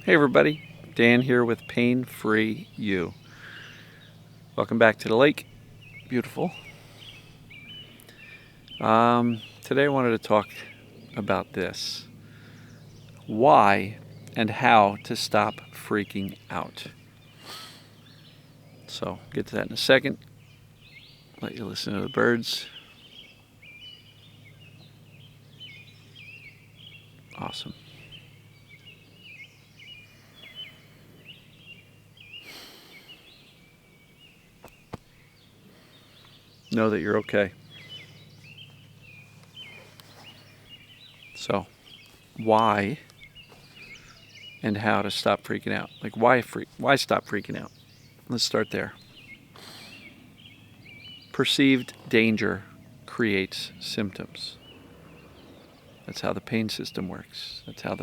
Hey everybody, Dan here with Pain Free You. Welcome back to the lake. Beautiful. Today I wanted to talk about this. Why and how to stop freaking out. So, get to that in a second. Let you listen to the birds. Awesome. Know that you're okay. So, why and how to stop freaking out? Like why stop freaking out? Let's start there. Perceived danger creates symptoms. That's how the pain system works. That's how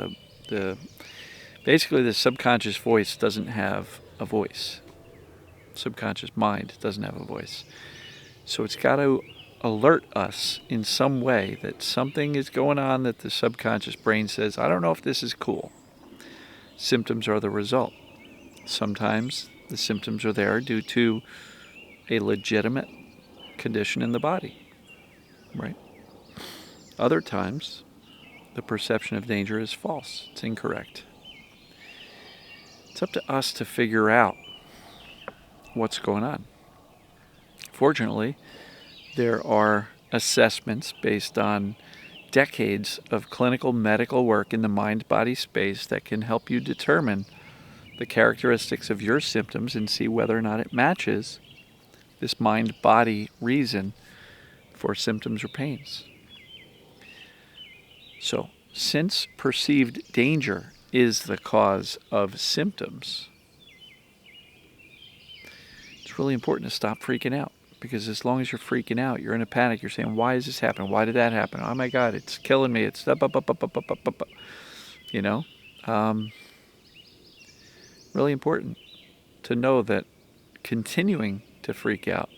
basically the subconscious voice doesn't have a voice. Subconscious mind doesn't have a voice. So it's got to alert us in some way that something is going on that the subconscious brain says, I don't know if this is cool. Symptoms are the result. Sometimes the symptoms are there due to a legitimate condition in the body, right? Other times, the perception of danger is false. It's incorrect. It's up to us to figure out what's going on. Fortunately, there are assessments based on decades of clinical medical work in the mind-body space that can help you determine the characteristics of your symptoms and see whether or not it matches this mind-body reason for symptoms or pains. So, since perceived danger is the cause of symptoms, it's really important to stop freaking out. Because as long as you're freaking out, you're in a panic. You're saying, why is this happening? Why did that happen? Oh my God, it's killing me. It's up. You know? Really important to know that continuing to freak out,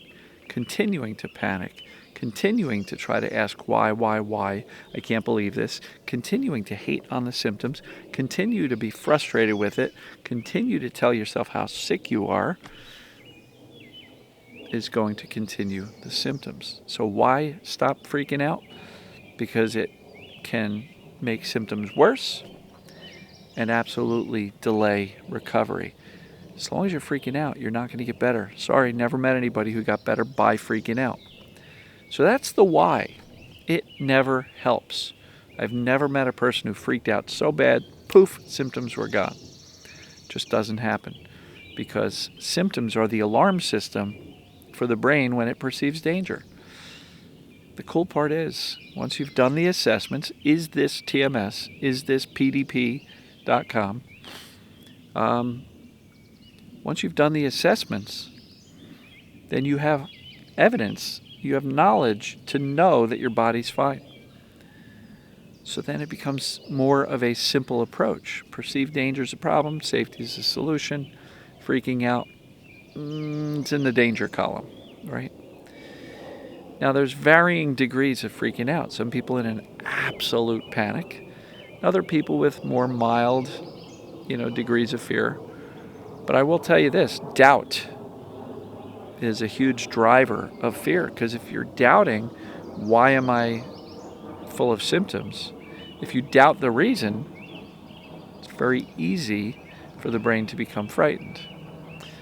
continuing to panic, continuing to try to ask why, I can't believe this, continuing to hate on the symptoms, continue to be frustrated with it, continue to tell yourself how sick you are, is going to continue the symptoms. So why stop freaking out? Because it can make symptoms worse and absolutely delay recovery. As long as you're freaking out, you're not going to get better. Sorry, never met anybody who got better by freaking out. So that's the why. It never helps. I've never met a person who freaked out so bad, poof, symptoms were gone. Just doesn't happen. Because symptoms are the alarm system for the brain when it perceives danger. The cool part is, once you've done the assessments, is this TMS, is this PDP.com, once you've done the assessments, then you have evidence, you have knowledge to know that your body's fine. So then it becomes more of a simple approach. Perceived danger is a problem, safety is a solution, freaking out, it's in the danger column, right? Now, there's varying degrees of freaking out. Some people in an absolute panic, other people with more mild, degrees of fear. But I will tell you this, doubt is a huge driver of fear, because if you're doubting, why am I full of symptoms? If you doubt the reason, it's very easy for the brain to become frightened.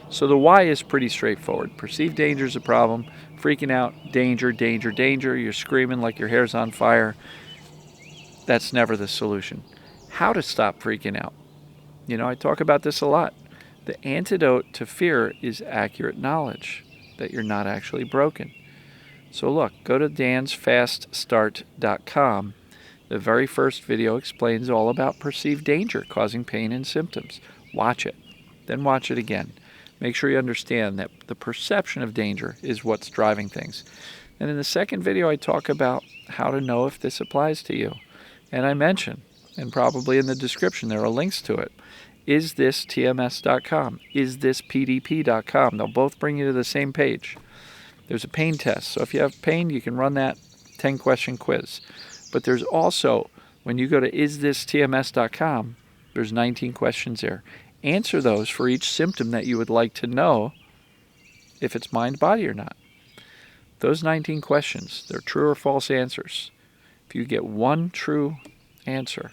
So the why is pretty straightforward. Perceived danger is a problem. Freaking out, danger. You're screaming like your hair's on fire. That's never the solution. How to stop freaking out? I talk about this a lot. The antidote to fear is accurate knowledge that you're not actually broken. So look, go to dansfaststart.com. The very first video explains all about perceived danger causing pain and symptoms. Watch it. Then watch it again. Make sure you understand that the perception of danger is what's driving things. And in the second video, I talk about how to know if this applies to you. And I mention, and probably in the description there are links to it, is this TMS.com, is this PDP.com. They'll both bring you to the same page. There's a pain test. So if you have pain, you can run that 10-question quiz. But there's also, when you go to isthistms.com, There's 19 questions there. Answer those for each symptom that you would like to know if it's mind, body, or not. Those 19 questions, they're true or false answers. If you get one true answer,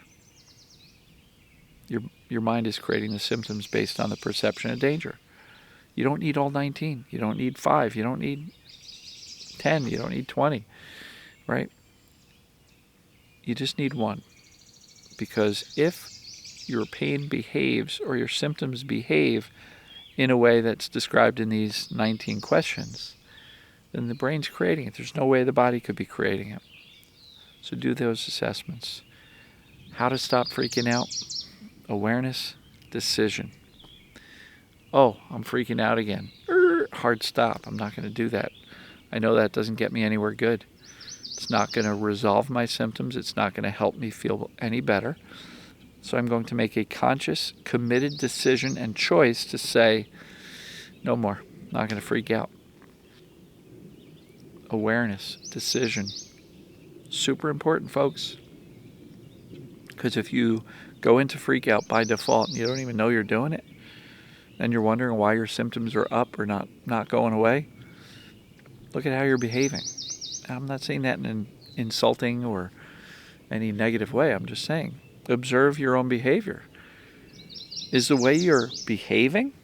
your mind is creating the symptoms based on the perception of danger. You don't need all 19. You don't need 5. You don't need 10. You don't need 20. Right? You just need one. Because if your pain behaves or your symptoms behave in a way that's described in these 19 questions, then the brain's creating it. There's no way the body could be creating it. So do those assessments. How to stop freaking out? Awareness, decision. Oh, I'm freaking out again. Hard stop. I'm not going to do that. I know that doesn't get me anywhere good. It's not going to resolve my symptoms. It's not going to help me feel any better. So I'm going to make a conscious, committed decision and choice to say, no more. I'm not going to freak out. Awareness, decision. Super important, folks. Because if you go into freak out by default and you don't even know you're doing it, and you're wondering why your symptoms are up or not going away, look at how you're behaving. I'm not saying that in an insulting or any negative way. I'm just saying, observe your own behavior. Is the way you're behaving,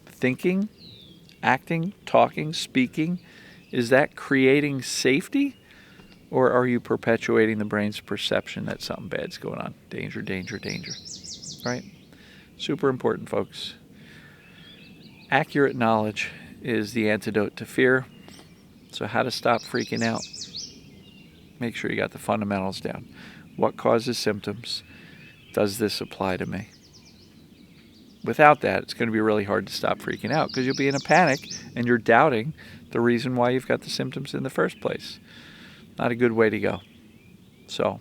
thinking, acting, talking, speaking, is that creating safety? Or are you perpetuating the brain's perception that something bad's going on? Danger, danger, danger. Right? Super important, folks. Accurate knowledge is the antidote to fear. So how to stop freaking out? Make sure you got the fundamentals down. What causes symptoms? Does this apply to me? Without that, it's going to be really hard to stop freaking out because you'll be in a panic and you're doubting the reason why you've got the symptoms in the first place. Not a good way to go. So,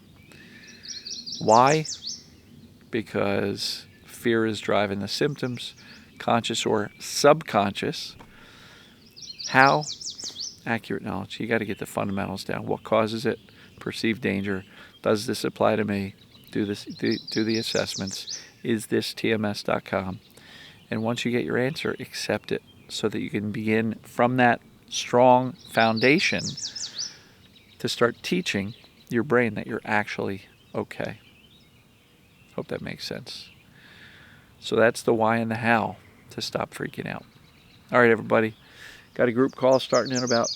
why? Because fear is driving the symptoms, conscious or subconscious. How? Accurate knowledge. You got to get the fundamentals down. What causes it? Perceived danger. Does this apply to me? Do the assessments. Is this TMS.com? And once you get your answer, accept it so that you can begin from that strong foundation to start teaching your brain that you're actually okay. Hope that makes sense. So that's the why and the how to stop freaking out. All right, everybody. Got a group call starting in about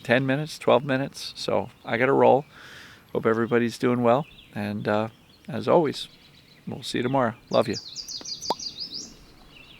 10 minutes, 12 minutes. So I got to roll. Hope everybody's doing well. And as always, we'll see you tomorrow. Love you.